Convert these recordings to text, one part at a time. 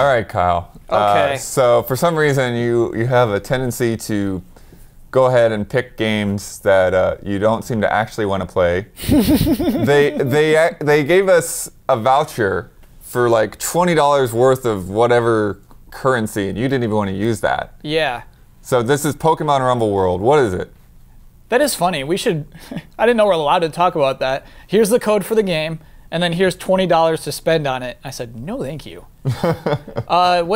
All right, Kyle. Okay. So for some reason, you have a tendency to go ahead and pick games that you don't seem to actually want to play. They gave us a voucher for like $20 worth of whatever currency, and you didn't even want to use that. Yeah. So this is Pokemon Rumble World. What is it? That is funny. We should. I didn't know we're allowed to talk about that. Here's the code for the game, and then here's $20 to spend on it. I said, no, thank you. What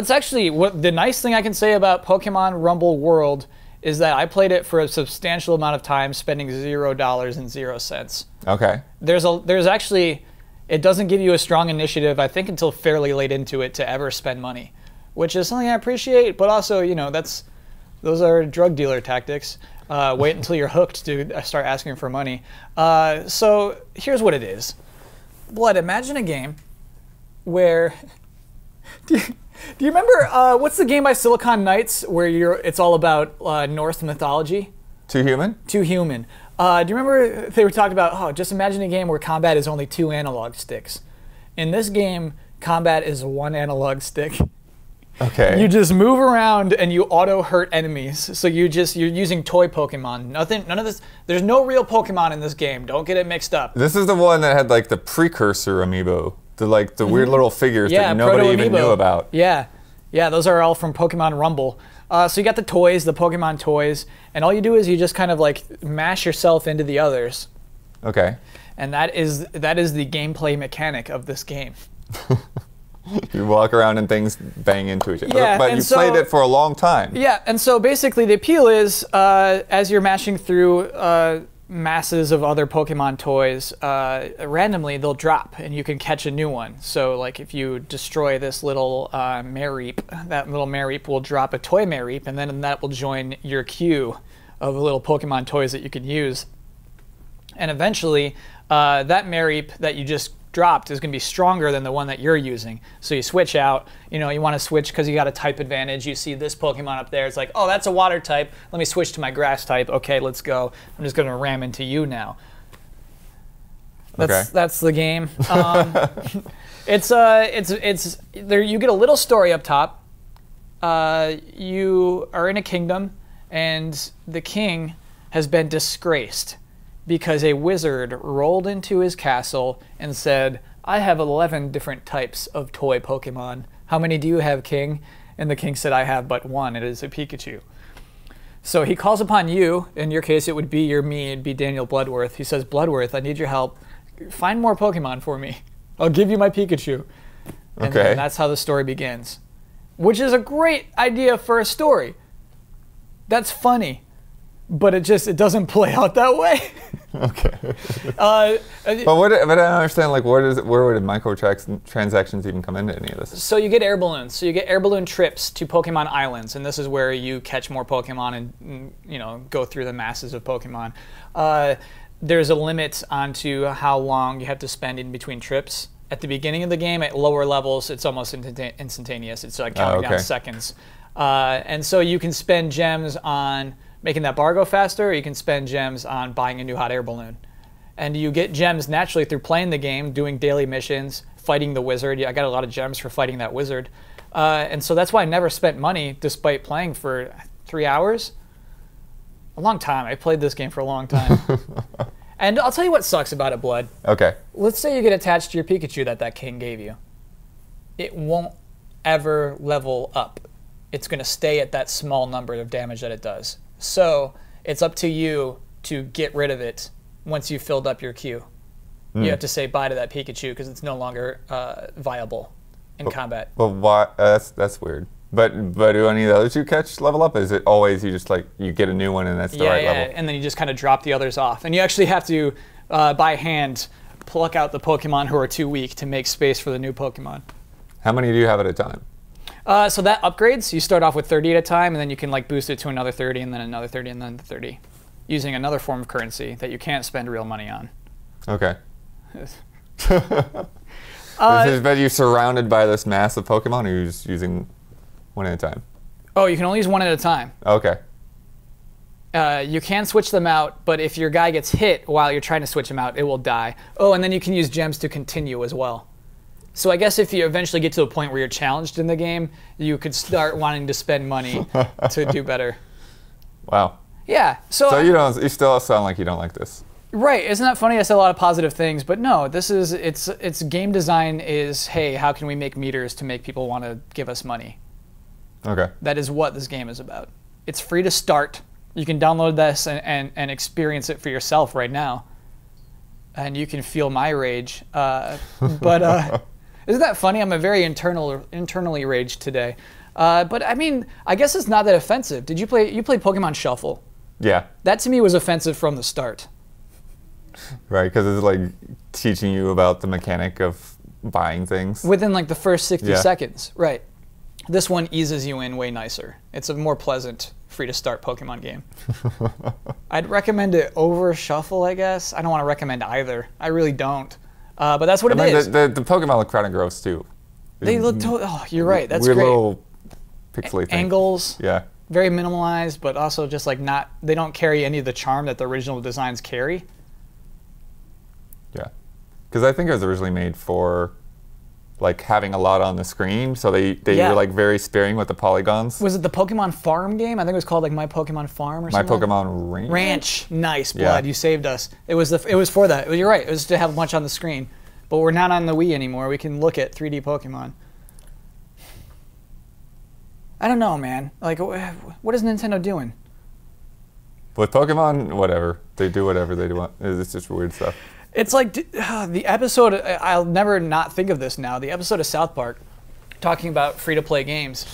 the nice thing I can say about Pokemon Rumble World is that I played it for a substantial amount of time, spending $0.00. Okay. There's actually, it doesn't give you a strong initiative, I think, until fairly late into it to ever spend money, which is something I appreciate. But also, you know, those are drug dealer tactics. Wait until you're hooked to start asking for money. So here's what it is. Blood, imagine a game where... Do you remember, what's the game by Silicon Knights where it's all about Norse mythology? Too Human? Too Human. Do you remember they were talking about, just imagine a game where combat is only 2 analog sticks. In this game, combat is 1 analog stick. Okay. You just move around and you auto hurt enemies. So you're using toy Pokemon. None of this. There's no real Pokemon in this game. Don't get it mixed up. This is the one that had like the precursor amiibo, the weird little figures that nobody even knew about. Yeah, those are all from Pokemon Rumble. So you got the toys, the Pokemon toys, and all you do is you just kind of like mash yourself into the others. Okay. And that is the gameplay mechanic of this game. You walk around and things bang into each other. Yeah, but you played it for a long time. Yeah, and so basically the appeal is, as you're mashing through masses of other Pokemon toys, randomly they'll drop and you can catch a new one. So like if you destroy this little Mareep, that little Mareep will drop a toy Mareep, and then that will join your queue of little Pokemon toys that you can use. And eventually, that Mareep that you just dropped is going to be stronger than the one that you're using. So you switch out. You know, you want to switch because you got a type advantage. You see this Pokemon up there. It's like, oh, that's a water type. Let me switch to my grass type. Okay, let's go. I'm just going to ram into you now. That's the game. It's there. You get a little story up top. You are in a kingdom, and the king has been disgraced because a wizard rolled into his castle and said, I have 11 different types of toy Pokemon. How many do you have, king? And the king said, I have but one. It is a Pikachu. So he calls upon you. In your case, it would be it'd be Daniel Bloodworth. He says, Bloodworth, I need your help. Find more Pokemon for me. I'll give you my Pikachu. And then that's how the story begins. Which is a great idea for a story. That's funny. But it doesn't play out that way. Okay. But I don't understand, like, where would microtransactions even come into any of this? So you get air balloons. So you get air balloon trips to Pokemon Islands, and this is where you catch more Pokemon and, you know, go through the masses of Pokemon. There's a limit onto how long you have to spend in between trips. At the beginning of the game, at lower levels, it's almost instantaneous. It's like counting down seconds. And so you can spend gems on making that bar go faster, or you can spend gems on buying a new hot air balloon. And you get gems naturally through playing the game, doing daily missions, fighting the wizard. I got a lot of gems for fighting that wizard. And so that's why I never spent money despite playing for 3 hours. A long time. I played this game for a long time. And I'll tell you what sucks about it, Blood. Okay. Let's say you get attached to your Pikachu that king gave you. It won't ever level up. It's going to stay at that small number of damage that it does. So it's up to you to get rid of it once you've filled up your queue. You have to say bye to that Pikachu because it's no longer viable in combat. Well, why? That's weird. But do any of the other two level up? Is it always you get a new one and that's the right level? And then you just kind of drop the others off. And you actually have to, by hand, pluck out the Pokemon who are too weak to make space for the new Pokemon. How many do you have at a time? So that upgrades. You start off with 30 at a time, and then you can like boost it to another 30, and then another 30, and then 30, using another form of currency that you can't spend real money on. Okay. But you're surrounded by this mass of Pokemon, or you're just using one at a time? Oh, you can only use one at a time. Okay. You can switch them out, but if your guy gets hit while you're trying to switch them out, it will die. Oh, and then you can use gems to continue as well. So I guess if you eventually get to a point where you're challenged in the game, you could start wanting to spend money to do better. Wow. Yeah. So you still sound like you don't like this. Right. Isn't that funny? I said a lot of positive things, but no, it's game design is, hey, how can we make meters to make people want to give us money? Okay. That is what this game is about. It's free to start. You can download this and experience it for yourself right now. And you can feel my rage. But isn't that funny? I'm a very internally raged today. But I mean, I guess it's not that offensive. You played Pokemon Shuffle? Yeah. That to me was offensive from the start. Right, because it's like teaching you about the mechanic of buying things. Within like the first 60 seconds, right. This one eases you in way nicer. It's a more pleasant, free-to-start Pokemon game. I'd recommend it over Shuffle, I guess. I don't want to recommend either. I really don't. But that's what it is. The Pokemon look kind of gross, too. They look oh, you're right. That's weird great. Little pixely thing. Angles. Yeah. Very minimalized, but also just like they don't carry any of the charm that the original designs carry. Yeah. Because I think it was originally made for like having a lot on the screen, so they were like very sparing with the polygons. Was it the Pokemon Farm game? I think it was called like My Pokemon Farm or something. My Pokemon Ranch. Ranch. Nice, Blood. You saved us. It was for that. You're right. It was to have a bunch on the screen. But we're not on the Wii anymore. We can look at 3D Pokemon. I don't know, man. Like, what is Nintendo doing? With Pokemon, whatever. They do whatever they want. It's just weird stuff. It's like the episode, I'll never not think of this now, the episode of South Park talking about free-to-play games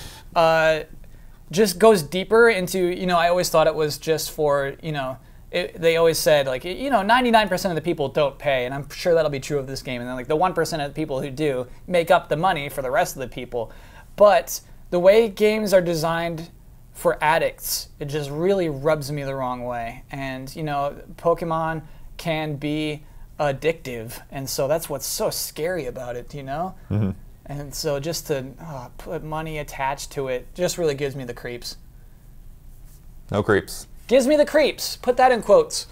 just goes deeper into, I always thought it was just for, they always said, like, 99% of the people don't pay, and I'm sure that'll be true of this game, and then, like, the 1% of the people who do make up the money for the rest of the people. But the way games are designed for addicts, it just really rubs me the wrong way. And, Pokemon can be addictive, and so that's what's so scary about it, Mm-hmm. And so just to put money attached to it just really gives me the creeps. No creeps. Gives me the creeps. Put that in quotes.